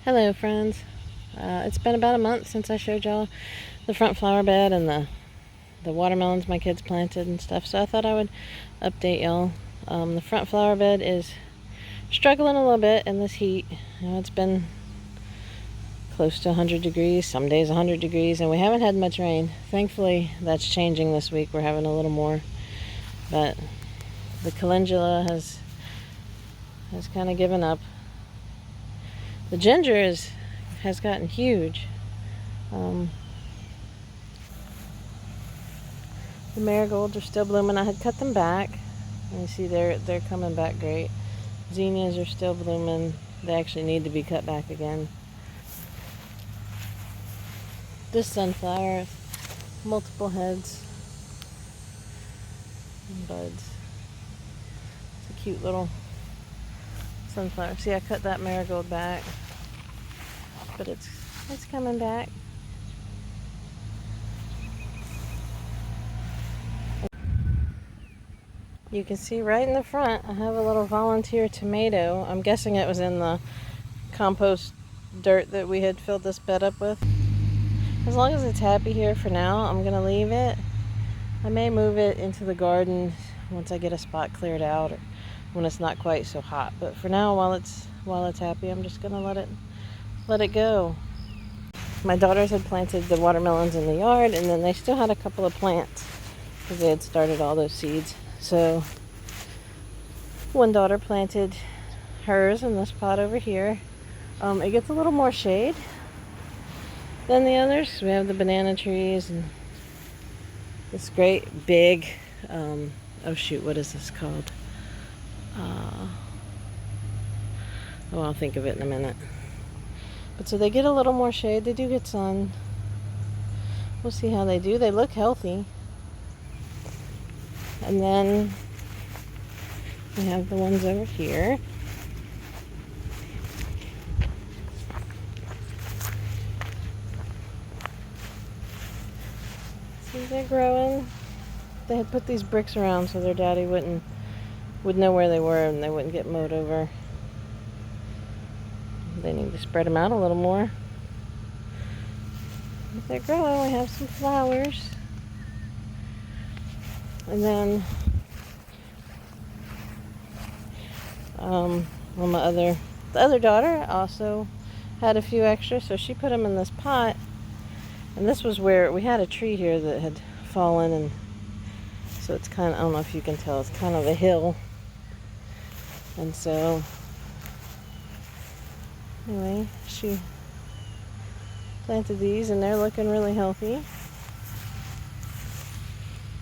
Hello friends. It's been about a month since I showed y'all the front flower bed and the watermelons my kids planted and stuff, so I thought I would update y'all. The front flower bed is struggling a little bit in this heat. It's been close to 100 degrees, some days 100 degrees, and we haven't had much rain. Thankfully that's changing this week. We're having a little more, but the calendula has kind of given up. The ginger has gotten huge. The marigolds are still blooming. I had cut them back, and you see they're coming back great. Zinnias are still blooming. They actually need to be cut back again. This sunflower, multiple heads and buds. It's a cute little sunflower. See, I cut that marigold back, but it's coming back. You can see right in the front, I have a little volunteer tomato. I'm guessing it was in the compost dirt that we had filled this bed up with. As long as it's happy here for now, I'm gonna leave it. I may move it into the garden once I get a spot cleared out or when it's not quite so hot. But for now, while it's happy, I'm just gonna let it go. My daughters had planted the watermelons in the yard, and then they still had a couple of plants because they had started all those seeds. So one daughter planted hers in this pot over here. It gets a little more shade than the others. We have the banana trees and this great big, oh shoot, what is this called? I'll think of it in a minute. But so they get a little more shade. They do get sun. We'll see how they do. They look healthy. And then we have the ones over here. See, they're growing. They had put these bricks around so their daddy would know where they were and they wouldn't get mowed over. They need to spread them out a little more. But they're growing. We have some flowers. And then the other daughter also had a few extras, so she put them in this pot. And this was where we had a tree here that had fallen, and so it's kind of, I don't know if you can tell, it's kind of a hill. And so anyway, she planted these and they're looking really healthy.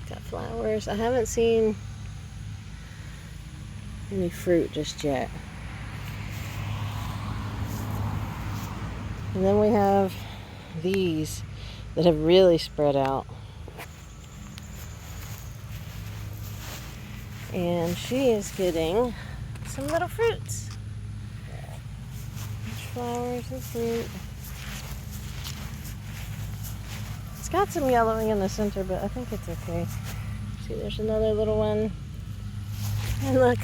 Got flowers. I haven't seen any fruit just yet. And then we have these that have really spread out. And she is getting some little fruits. Flowers and fruit. It's got some yellowing in the center, but I think it's okay. See, there's another little one. And look,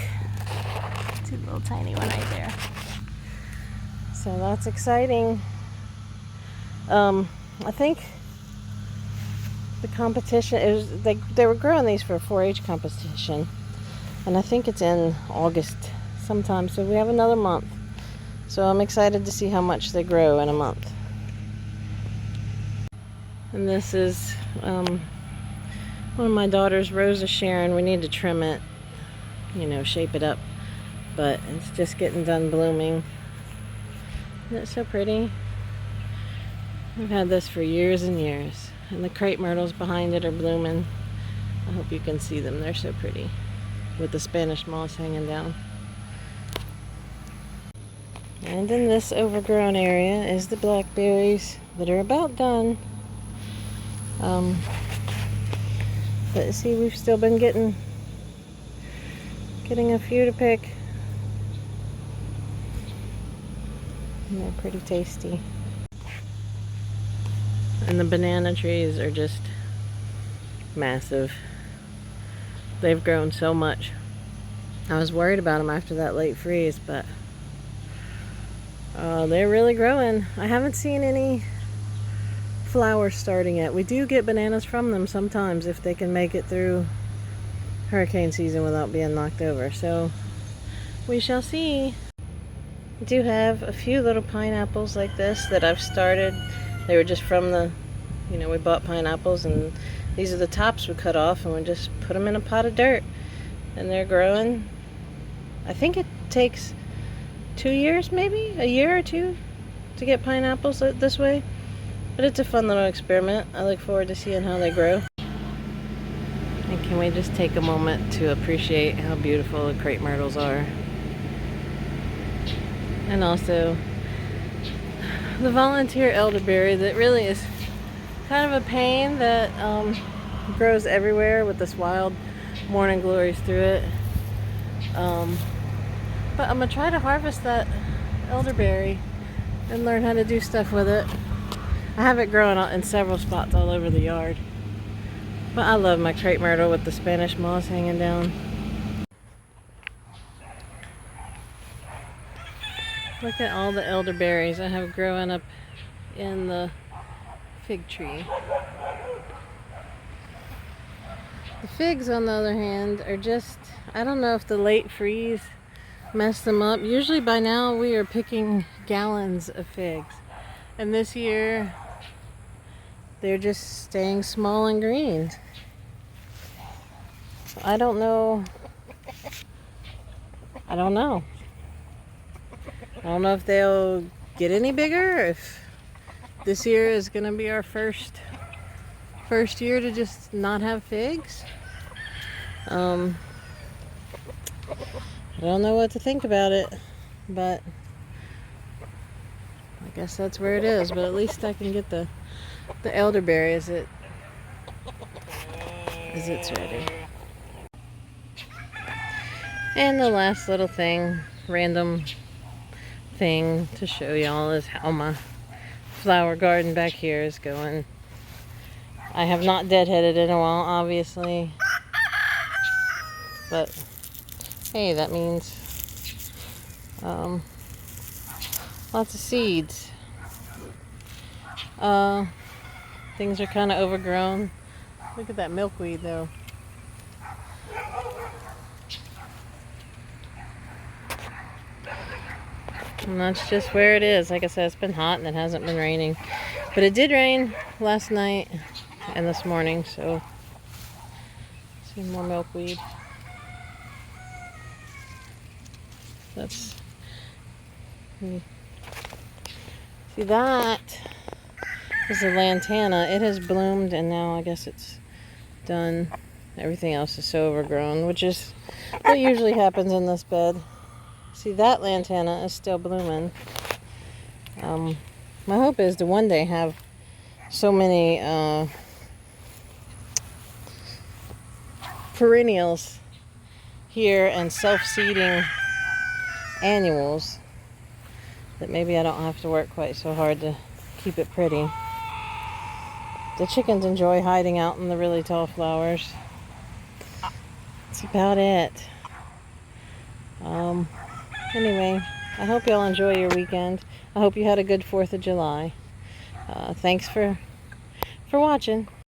it's a little tiny one right there. So that's exciting. I think the competition is they were growing these for a 4-H competition, and I think it's in August sometime. So we have another month. So I'm excited to see how much they grow in a month. And this is one of my daughter's Rosa Sharon. We need to trim it, shape it up. But it's just getting done blooming. Isn't it so pretty? I've had this for years and years. And the Crepe Myrtles behind it are blooming. I hope you can see them. They're so pretty with the Spanish moss hanging down. And in this overgrown area is the blackberries that are about done. But see, we've still been getting a few to pick. And they're pretty tasty. And the banana trees are just massive. They've grown so much. I was worried about them after that late freeze, but They're really growing. I haven't seen any flowers starting yet. We do get bananas from them sometimes if they can make it through hurricane season without being knocked over. So we shall see. I do have a few little pineapples like this that I've started. They were just from the, we bought pineapples, and these are the tops we cut off, and we just put them in a pot of dirt. And they're growing. I think it takes 2 years, maybe a year or two, to get pineapples this way. But it's a fun little experiment. I look forward to seeing how they grow. And can we just take a moment to appreciate how beautiful the crepe myrtles are? And also the volunteer elderberry that really is kind of a pain that grows everywhere with this wild morning glories through it. But I'm gonna try to harvest that elderberry and learn how to do stuff with it. I have it growing in several spots all over the yard. But I love my crepe myrtle with the Spanish moss hanging down. Look at all the elderberries I have growing up in the fig tree. The figs, on the other hand, are just, I don't know if the late freeze messed them up. Usually by now we are picking gallons of figs. And this year, they're just staying small and green. So I don't know. I don't know if they'll get any bigger, or if this year is going to be our first year to just not have figs. I don't know what to think about it, but I guess that's where it is. But at least I can get the elderberry as it's ready. And the last little thing, random thing to show y'all, is how my flower garden back here is going. I have not deadheaded in a while, obviously, but hey, that means lots of seeds. Things are kind of overgrown. Look at that milkweed though. And that's just where it is. Like I said, it's been hot and it hasn't been raining. But it did rain last night and this morning, so see more milkweed. See, that is a lantana. It has bloomed and now I guess it's done. Everything else is so overgrown, which is what usually happens in this bed. See, that lantana is still blooming. My hope is to one day have so many perennials here and self-seeding annuals that maybe I don't have to work quite so hard to keep it pretty. The chickens enjoy hiding out in the really tall flowers. That's about it. Anyway, I hope y'all enjoy your weekend. I hope you had a good 4th of July. Thanks for watching.